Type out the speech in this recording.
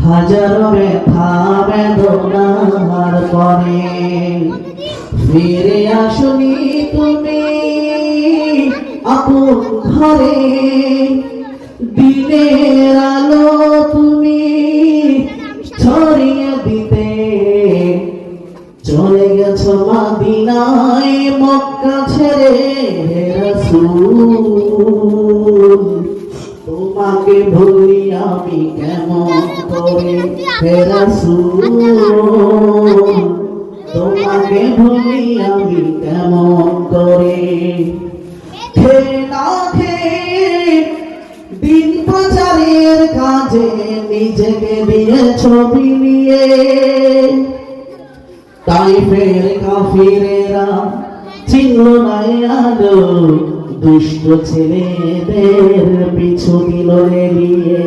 হাজারো ব্যথা বেদনার পরে ফিরে আসনি তুমি আপন ঘরে। দিনের আলো তুমি ছড়িয়ে দিতে চলে গেছো মদিনায় মক্কা ছেড়ে। রাসূল তোমাকে ভুলি আমি কেমন করে, হে রাসূল তোমাকে ভুলি আমি কেমন করে। খেয়ে না খেয়ে দিন প্রচারের কাজে নিজেকে দিয়ে ছবি নিয়ে তাইফের কাফিরেরা চিনল না আলো, দুষ্ট ছেলেদের পিছু দিল লেলিয়ে।